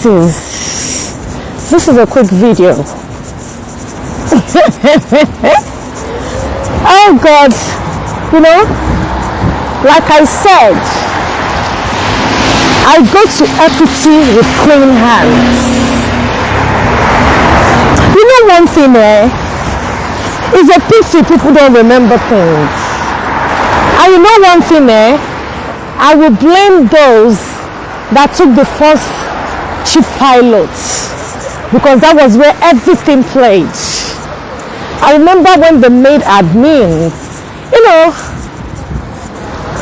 ladies, this is a quick video. Oh God, you know, like I said, I go to equity with clean hands. You know one thing, it's a pity people don't remember things. And you know one thing, I will blame those that took the first chief pilot, because that was where everything played. I remember when they made admin, you know,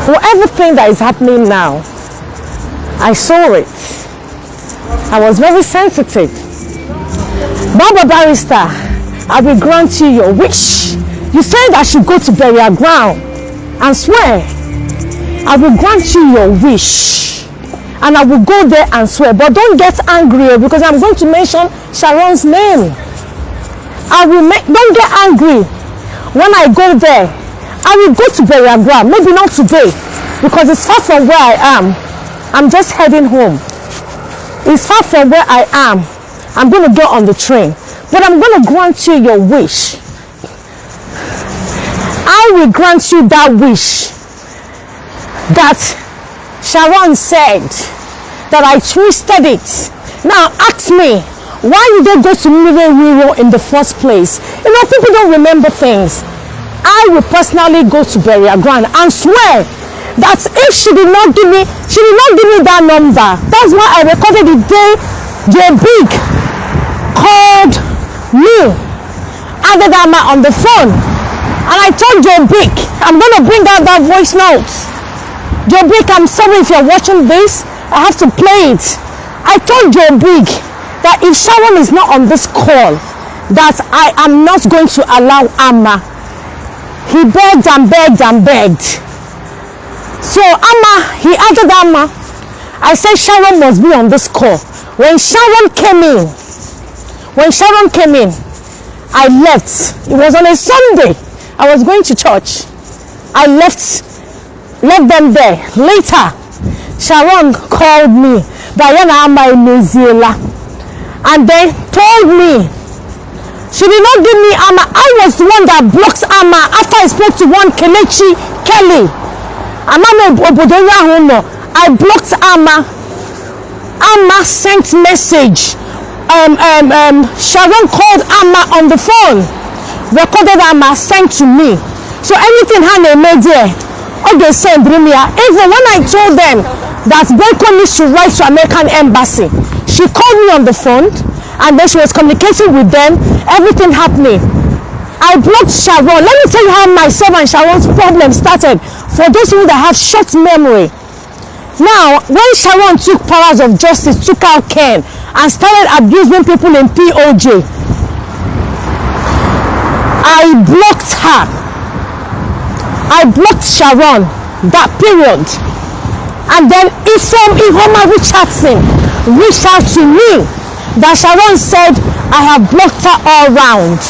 for everything that is happening now, I saw it. I was very sensitive. Baba Barrister, I will grant you your wish. You said I should go to burial ground and swear. I will grant you your wish. And I will go there and swear. But don't get angry, because I'm going to mention Sharon's name. Don't get angry. When I go there, I will go to burial ground. Maybe not today, because it's far from where I am. I'm just heading home. It's far from where I am. I'm going to get on the train. But I'm going to grant you your wish. I will grant you that wish that Sharon said, that I twisted it. Now ask me, why did they go to Mmiri Eweilo in the first place? You know, people don't remember things. I will personally go to burial ground and swear that if she did not give me that number. That's why I recorded the day Joe Big called me, added Amma on the phone, and I told Joe Big, I'm going to bring out that voice note. Joe Big, I'm sorry if you're watching this, I have to play it. I told Joe Big that if Sharon is not on this call, that I am not going to allow Amma. He begged and begged and begged. So Amma, he added Amma. I said Sharon must be on this call. When Sharon came in, I left. It was on a Sunday. I was going to church. I left them there. Later, Sharon called me, Diana Amma Emeziela, and they told me she did not give me Amma. I was the one that blocked Amma after I spoke to one Kelechi Kelly. I blocked Amma. Amma sent message. Sharon called Amma on the phone, recorded Amma, sent to me. So anything Hannah made there, all they send me. Even when I told them that Bacon needs to write to American embassy, she called me on the phone, and then she was communicating with them, everything happening. I blocked Sharon. Let me tell you how myself and Sharon's problem started, for those people that have short memory. Now, when Sharon took powers of justice, took out Ken, and started abusing people in POJ, I blocked her. I blocked Sharon that period. And then Ihoma Richardson reached out to me that Sharon said I have blocked her all round.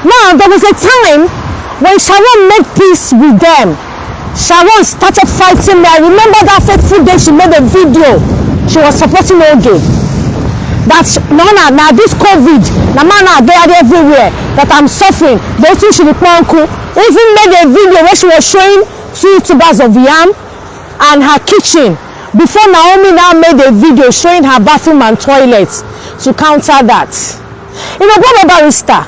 Now, there was a time when Sharon made peace with them. Sharon started fighting me. I remember that fateful day she made a video. She was supporting Oge. That now this COVID, the man are there everywhere, that I'm suffering. Those two should be uncle. Even made a video where she was showing 2 tubers of yam and her kitchen. Before Naomi now made a video showing her bathroom and toilet to counter that. You know, Baba Barrister,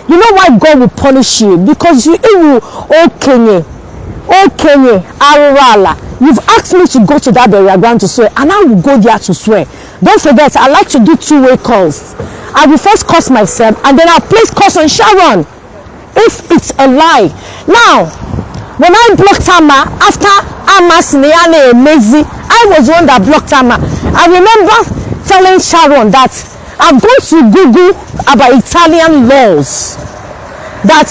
you know why God will punish you? Because you will Arurala. You've asked me to go to that burial ground to swear, and I will go there to swear. Don't forget, I like to do 2-way calls. I will first curse myself, and then I'll place curse on Sharon if it's a lie. Now, when I blocked Amma, after Amma Siniane Emezi, I was the one that blocked Amma. I remember telling Sharon that I'm going to Google about Italian laws. That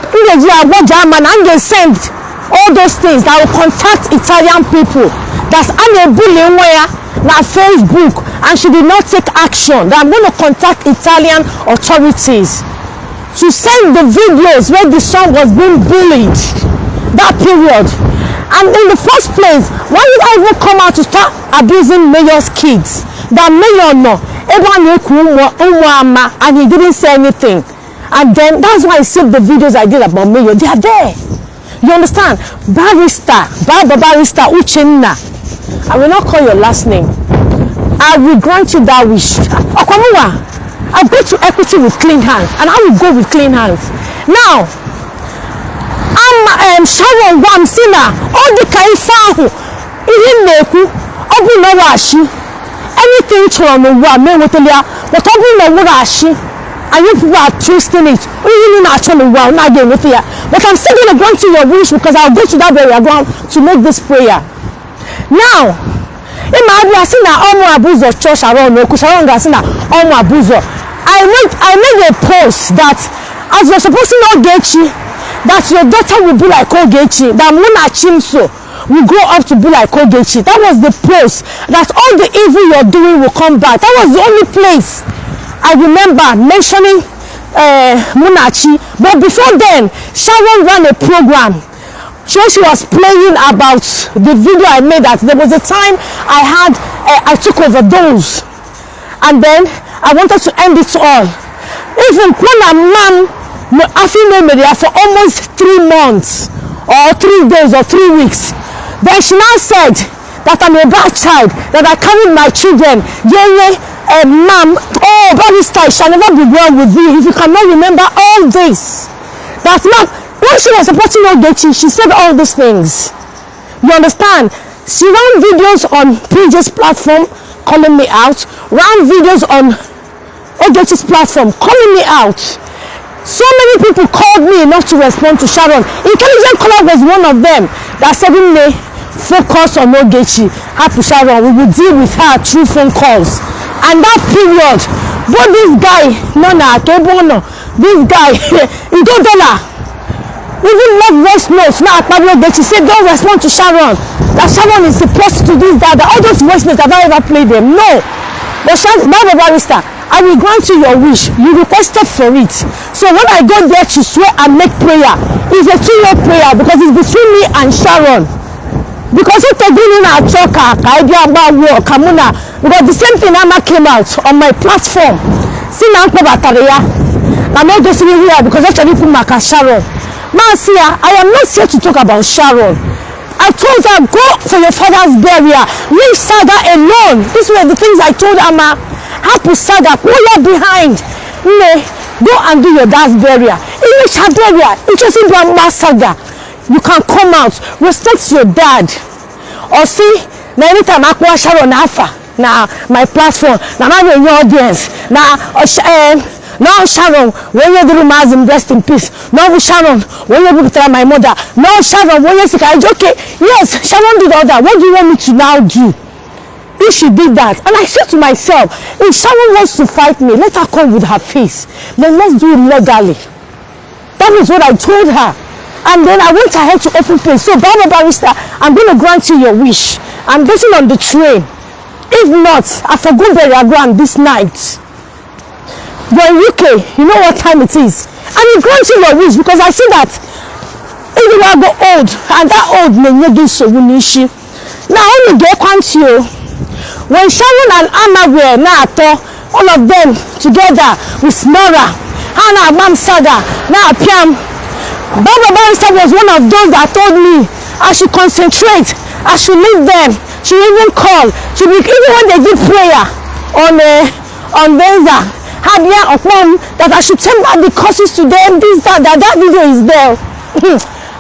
and they send all those things that will contact Italian people. That's unable na Facebook, and she did not take action. That I'm going to contact Italian authorities to send the videos where the son was being bullied that period. And in the first place, why did I even come out to start abusing mayor's kids? that Mayor no, and he didn't say anything. And then that's why I saved the videos I did about Mayor. They are there. You understand? Barrister Uchenna. I will not call your last name. I will grant you that wish. I'll go to equity with clean hands, and I will go with clean hands. Now, I'm Sharon Wamsina, all the Kaifahu, even Neku, Obu Nawashi, anything to on the woman, but Obu Nawashi, and you people are twisting it. We really not on the world, not again with you. But I'm still going to grant you your wish because I'll go to that burial ground to make this prayer. Now, in my Abusina, Omo Abuzo church around Sharon Gasina, Omo Abuzo. I made a post that as you're supposed to know Gechi, that your daughter will be like Ogechi, that Muna Chimso will grow up to be like Ogechi. That was the post, that all the evil you're doing will come back. That was the only place I remember mentioning Munachi. But before then, Sharon ran a program. She was playing about the video I made, that there was a time I took overdose, and then I wanted to end it all. Even when a man for almost 3 months or 3 days or 3 weeks, then she now said that I'm a bad child, that I carried my children. Ma'am, oh, barrister, I shall never be well with you if you cannot remember all this. That ma'am, when she was supporting Ogechi, she said all these things. You understand? She ran videos on PJ's platform calling me out, ran videos on Ogechi's platform calling me out. So many people called me not to respond to Sharon. Intelligent Caller was one of them that said, focus on Ogechi, happy Sharon, we will deal with her through phone calls. And that period, but this guy, this guy, he don't dollar. Even love voice notes now at Ogechi said, don't respond to Sharon. That Sharon is supposed to do that. All those voice notes, have I ever played them? No. But Barrister, I will grant you your wish. You requested for it. So when I go there to swear and make prayer, it's a 2-year prayer because it's between me and Sharon. Because it's a good in our talk, because the same thing Amma came out on my platform. I'm not just here because that's a little Maka Sharon. Marcia, I am not here to talk about Sharon. I told her, go for your father's burial. Leave Saga alone. These were the things I told Amma. Hapu Saga, pull her behind. Go and do your dad's burial. In which her burial, it was in Grandma Saga. You can come out, respect your dad. Or see, now anytime I call Sharon Alpha, now my platform, now I'm in your audience. Now Sharon, when you do Mazim, rest in peace. Now Sharon, when you look at my mother. Now Sharon, when you say, okay, yes, Sharon did all that. What do you want me to now do? If she did that, and I said to myself, if Sharon wants to fight me, let her come with her face. Then let's do it legally. That is what I told her. And then I went ahead to open place. So Barrister, I'm going to grant you your wish. I'm getting on the train. If not, I forgot burial ground this night. You're in UK, you know what time it is. And you grant you your wish because I see that if you are go old, and that old may need so wunishi. Now only get you. When Sharon and Anna were now all of them together with Nora, Hannah, Mam Saga, now Piam. Barrister was one of those that told me I should concentrate, I should leave them. She even called. Even when they did prayer on Benza, Hadia of mom, that I should send back the courses to them, this, that video is there.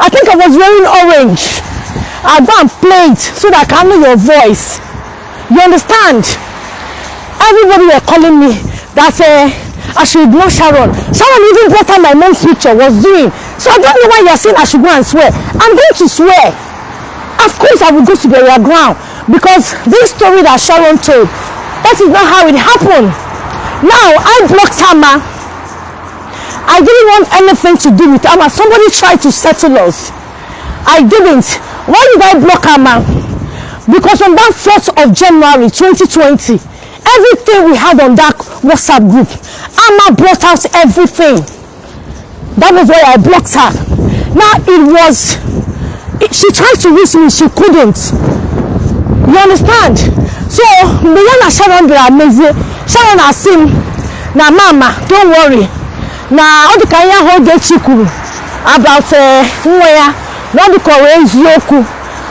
I think I was wearing orange. I go and play it so that I can know your voice. You understand? Everybody were calling me that I should ignore Sharon. Sharon even brought out my mom's picture, was doing. So I don't know why you're saying I should go and swear. I'm going to swear. Of course I will go to burial ground because this story that Sharon told, that is not how it happened. Now I blocked Amma. I didn't want anything to do with Amma. Somebody tried to settle us. I didn't. Why did I block Amma? Because on that 4th of January 2020, everything we had on that WhatsApp group, Amma brought out everything. That was why I blocked her. Now she tried to reach me, she couldn't. You understand? So Mmiri Sharon be amazing. Sharon has seen na mama, don't worry. Na all the kanya hold get chikuru about nwa what the call eziokwu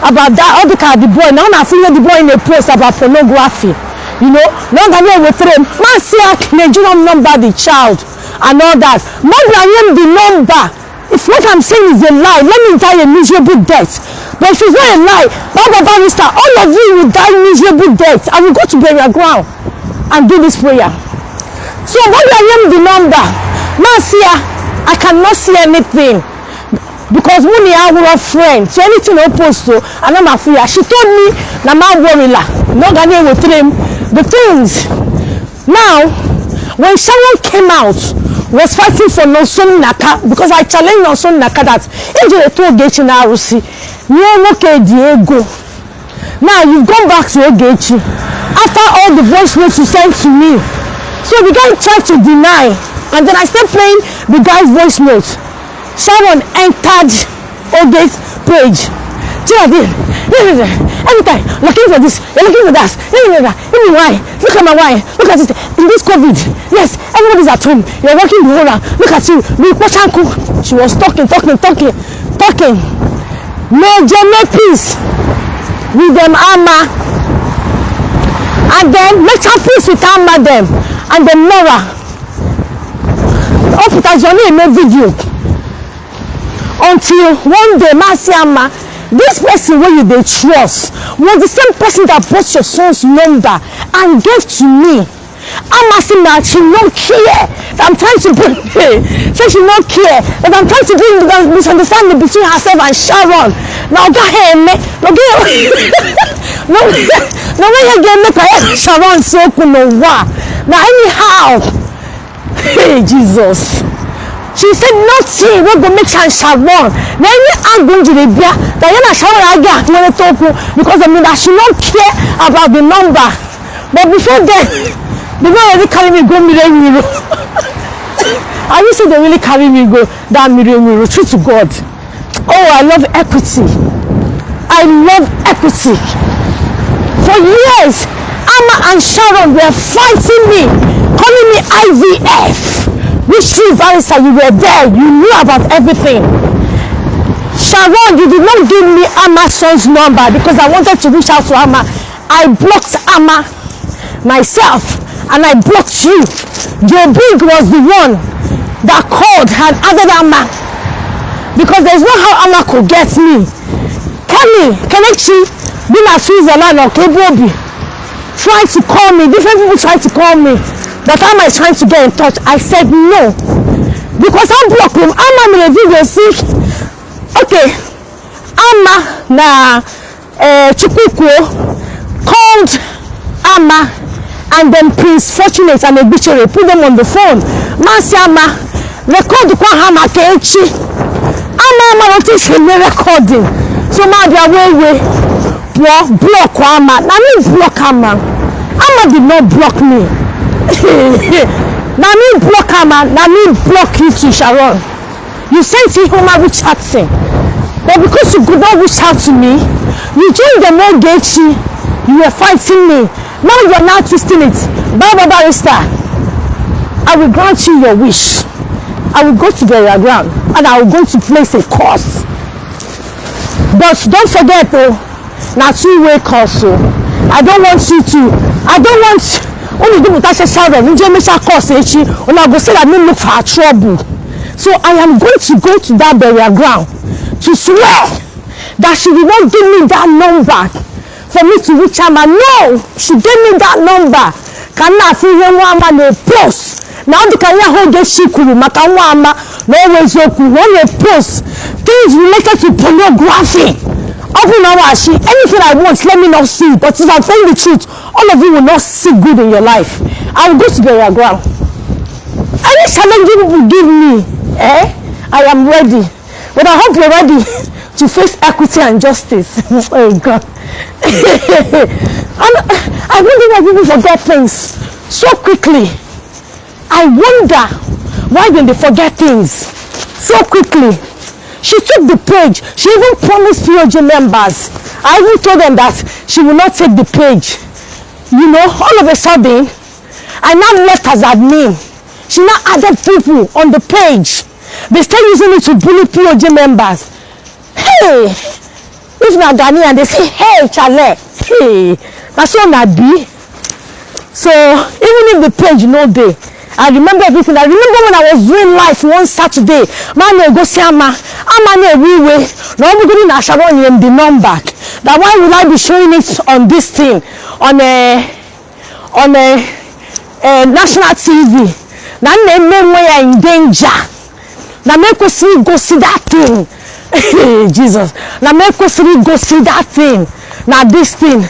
about that all the boy. Now I feel the boy in a post about pornography. You know, long ago with them, man see Nigerian number the child and all that. More than the number. If what I'm saying is a lie, let me die a miserable death. But if it's not a lie, Baba Barrister, all of you will die miserable death. I will go to burial ground and do this prayer. So what I am the number, man see I cannot see anything. Because when I was a friend, so anything opposed to, and I'm a free, she told me, Nama Warila, no Ghanaian with him, the things. Now, when someone came out, was fighting for Noson Naka, because I challenged Noson Naka that, if you told Gechi na Arusi, you okay, Diego. Now, you've gone back to Ogechi, after all the voice notes you sent to me. So the guy tried to deny, and then I started playing the guy's voice notes. Sharon entered Oge's page. Every time, looking for this, you're looking for that, even why? Look at my wife, look at it. In this COVID, yes, everybody's at home. You're working the whole hour. Look at you. She was talking. Major make peace with them Amma. And then make some peace with Amma them. And then Nora. Up with us, your name in video. Until one day, Masiama, this person where you they trust was the same person that brought your son's number and gave to me. I'm asking that she won't care that I'm trying to bring so she won't care that I'm trying to bring the misunderstanding between herself and Sharon. Now go ahead, no way you get me Sharon so no wa. Now anyhow, hey Jesus. She said nothing will go make Sharon. Now I'm going to the beer that you're not Sharon I get when I talk because I mean that she don't care about the number. But before then, they don't really carry me go Mmiri Eweilo. I used to they really carry me go that Mmiri Eweilo. True to God. Oh, I love equity. I love equity. For years, Amma and Sharon were fighting me, calling me IVF. Which true barrister, you were there, you knew about everything. Sharon, you did not give me Amma's son's number because I wanted to reach out to Amma. I blocked Amma myself and I blocked you. Joe Big was the one that called and added Amma because there's no how Amma could get me. Kenny, Kelechi, being a Switzerland or Kebobi, tried to call me, different people tried to call me. That Amma is trying to get in touch. I said no. Because I blocked him. Amma made a video see. Okay. Amma na Chukwuko called Amma and then Prince Fortunate and Obituary put them on the phone. Masi Amma record the Amma Kechi. Amma not taking the recording. So now they are way block Amma. Now me block Amma. Amma did not block me. Now me block Amma, now me block you to Sharon. You sent him home reach out to, but because you could not reach out to me, you joined the Ogechi, you were fighting me. Now you are now twisting it. Baba Barrister, I will grant you your wish. I will go to burial ground and I will go to place a course. But don't forget though, now two-way course. So I don't want you to, only do without a Sharon, you just course and I go say that me look for trouble. So I am going to go to that burial ground to swear that she did not give me that number for me to reach Amma. No, she gave me that number. Can I see her Amma no post? Now the career hold get shikuru, Makawa Amma, no always open, one post. Things related to pornography. Open our she anything I want, let me not see. But if I'm telling the truth, all of you will not see good in your life. I will go to burial ground. Any challenge you will give me, I am ready. But I hope you're ready to face equity and justice. Oh God. I wonder why people forget things so quickly. I wonder why when they forget things so quickly. She took the page. She even promised POJ members. I even told them that she will not take the page. You know, all of a sudden, I now left as admin. She now added people on the page. They start using it to bully POJ members. Hey, if not Ghanaian, they say, hey, Chale. Hey, that's what I be. So even if the page no day, I remember everything. I remember when I was doing live one Saturday. Man, go see Ama Eweilo. Now we're going to Sharon in the number. That why will I be showing it on this thing on a national TV? Now name we are in danger. Now make us see go see that thing. Jesus. Now make us see go see that thing. Now this thing,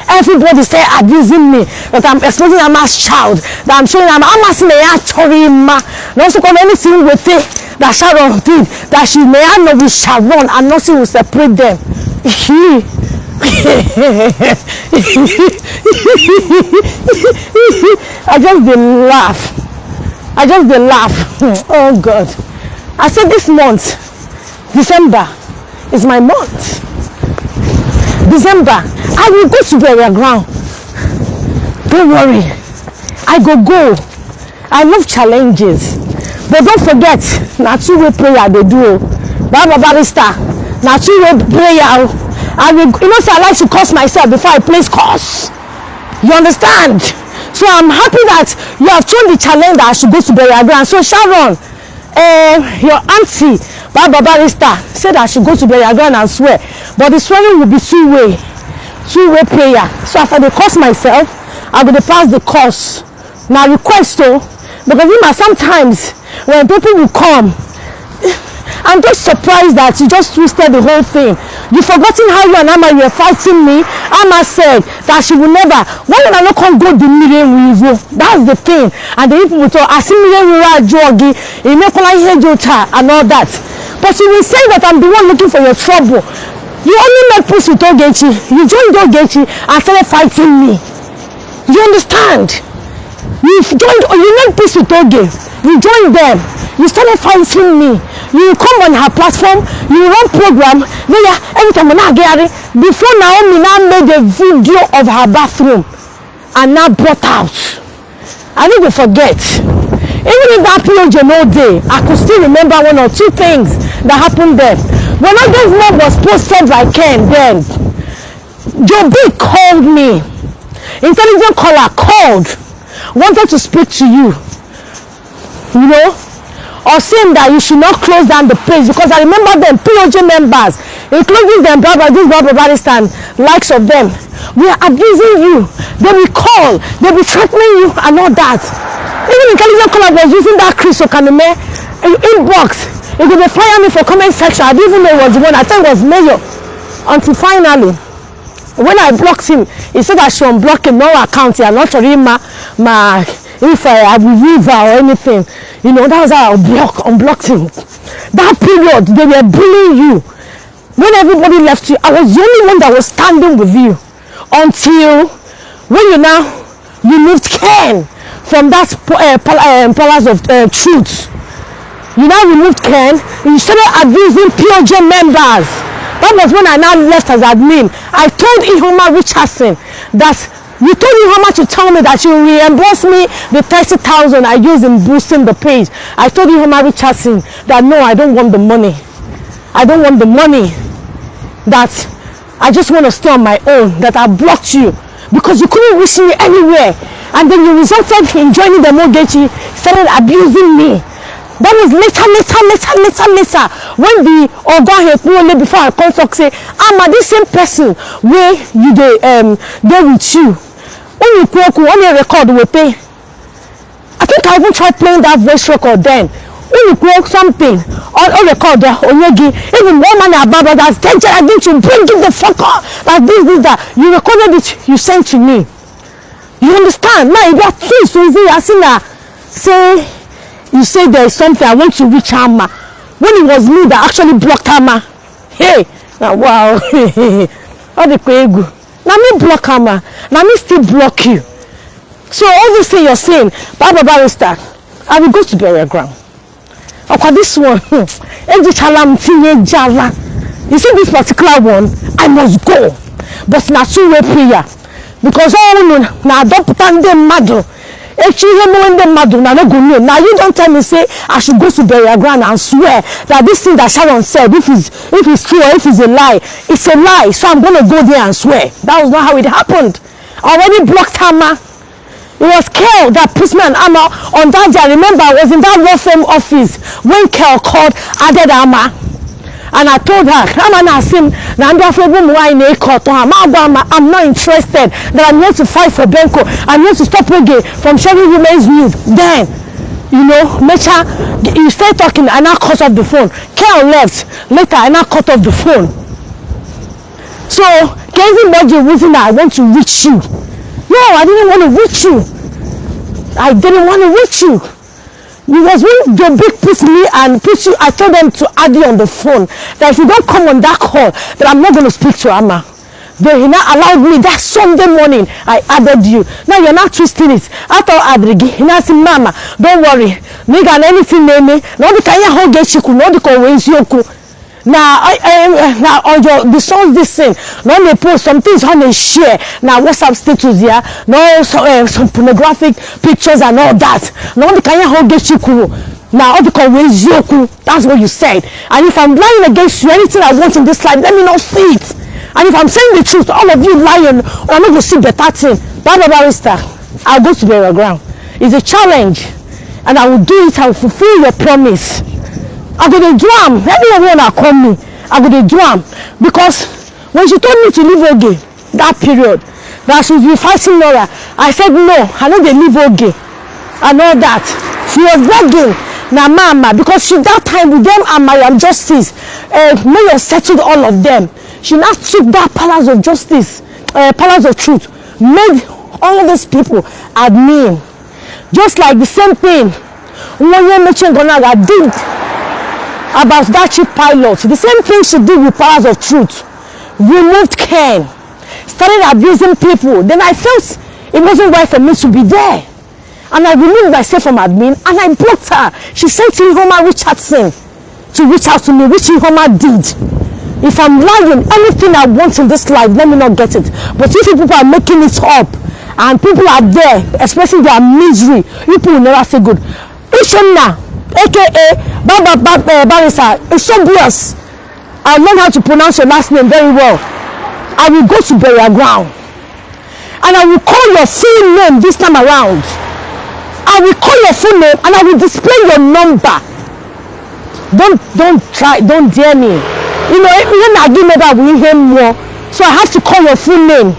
everybody say abusing me, that I'm exposing a mass child, that I'm showing I'm asking a story ma. Not to come anything with it that Sharon did, that she may have no with Sharon and nothing will separate them. I just did laugh. Oh God. I said this month, December, is my month. December, I will go to burial ground. Don't worry, I go. I love challenges, but don't forget, na two-way prayer they do. Baba barrister, na two-way prayer. I will, you know, so I like to curse myself before I place curse. You understand? So I'm happy that you have shown the challenge that I should go to burial ground. So Sharon, your auntie Baba barrister said I should go to burial ground and swear, but the swearing will be two-way prayer. So after they curse myself, I will pass the curse. Now request though, because you know sometimes when people will come, I'm just surprised that you just twisted the whole thing. You forgotten how you and Ama were fighting me. Ama said that she will never. Why did I not come go the Mmiri Eweilo? That's the thing. And the people talk, I see Mmiri Eweilo jogi, and all that. But you will say that I'm the one looking for your trouble. You only made peace with Ogechi. You joined Ogechi and started fighting me. You understand? You made peace with Oge. You joined them. You started fighting me. You come on her platform. You run program. Every time before Naomi now made a video of her bathroom and now brought out. I need to forget. Even if that POJ no day, I could still remember one or two things that happened there. When this love was posted by Ken, then Joe B called me. Intelligent caller called, wanted to speak to you. You know, or saying that you should not close down the page, because I remember them POJ members, including them this Baba barrister and likes of them, we are abusing you. They will call, they will threatening you and all that. Even intelligent caller was using that Chris Okaneme inbox. He could fire me for comment section. I didn't even know it was the one. I thought it was Mayor. Until finally, when I blocked him, he said I should unblock him, no account. I'm not sure if I will leave her or anything. You know, that was how I unblocked him. That period, they were bullying you. When everybody left you, I was the only one that was standing with you. Until when you moved Ken from that palace of truth. You now removed Ken. You started abusing POJ members. That was when I now left as admin. I told Ihoma Richardson that you told Ihoma to tell me that you reimburse me the 30,000 I used in boosting the page. I told Ihoma Richardson that no, I don't want the money. I don't want the money. That I just want to stay on my own. That I blocked you because you couldn't reach me anywhere. And then you resulted in joining the Mogechi, started abusing me. That was later. When the Oga before I come talk say, this same person where you there with you. When you record we pay. I think I even tried playing that voice record then. When you quote something on record even one man above that's danger, I need to bring it the fuck up. Like this, that. You recorded it, you sent to me. You understand? Now if that thing so easy, I see now say you say there is something I want to reach Ama. When it was me that actually blocked Ama. Hey, now wow. All the kwegu. Now me block Ama. Now me still block you. So all this thing you're saying, Baba barrister, I will go to burial ground. Okay, this one, you see this particular one, I must go. But na two-way prayer. Because all no na don't them mad. If you hear them mad, na no go know. Now you don't tell me say I should go to burial ground and swear that this thing that Sharon said, if it's true or if it's a lie, it's a lie. So I'm gonna go there and swear. That was not how it happened. I already blocked Amma. It was Kel that put me an Amma on that day. I remember I was in that law firm office when Kel called added Amma. And I told her, I'm not interested, that I'm here to fight for Benko. I'm here to stop Oge from sharing women's news. Then, you know, make sure you stay talking and I cut off the phone. Kel left. Later, and I cut off the phone. So, everybody reason that I want to reach you. No, I didn't want to reach you. I didn't want to reach you. Because when the big put me and put you, I told them to add you on the phone. That if you don't come on that call, that I'm not going to speak to Amma. But he now allowed me that Sunday morning, I added you. Now you're not twisting it. I thought Adrigi, he now said, Mama, don't worry. Nigga, anything name me. No, the kaya ho get you, no, the ways you could. Now on the songs this thing. Now they post some things on they share. Now WhatsApp status here. No some pornographic pictures and all that. Now the kaya hold get you cool. Now all the ways you cool. That's what you said. And if I'm lying against you, anything I want in this life, let me not see it. And if I'm saying the truth, all of you lying, or I'm not gonna see better thing. Baba Barrister, I'll go to burial ground. It's a challenge, and I will do it. I will fulfill your promise. I go to drum. Anyone that call me, I go to drum. Because when she told me to leave Oge, that period, that she would be fighting Nora, I said no, I know they leave Oge and all that. She was begging na Mama because she that time with them and Mariam Justice, Mayor settled all of them. She now took that palace of justice, palace of truth, made all of these people admin. Just like the same thing Nwoye Mechengonaga did about that chief pilot. The same thing she did with powers of truth. Removed Ken, started abusing people. Then I felt it wasn't right for me to be there, and I removed myself from admin and I blocked her. She sent Ihoma Richardson to reach out to me, which Ihoma did. If I'm lying, anything I want in this life, let me not get it. But if people are making it up and people are there expressing their misery, people will never feel good. Ishonna, aka Baba Barrister, it's so obvious. I learned how to pronounce your last name very well. I will go to burial ground and I will call your full name this time around. I will call your full name and I will display your number. Don't dare me. You know, even I give me that we hear more. So I have to call your full name.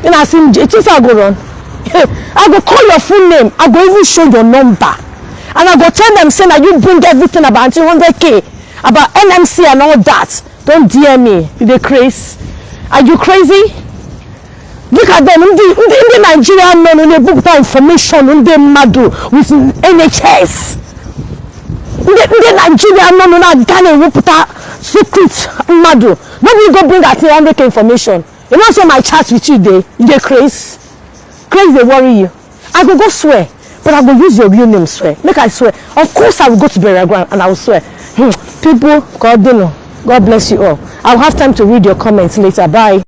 And I say, I go on. I go call your full name. I go even show your number. And I go tell them, saying that you bring everything about 200K, about NMC and all that. Don't dare me. They crazy. Are you crazy? Look at them. In the Nigerian men, when they book that information, when they mad with NHS. In the Nigerian men, when they Ghana, we put that secret mad. Nobody go bring that 200K information. You know, say my chat with you, they crazy. Crazy, they worry you. I go swear. But I will use your real name, swear. Make I swear. Of course I will go to burial ground and I will swear. People, God bless you all. I'll have time to read your comments later. Bye.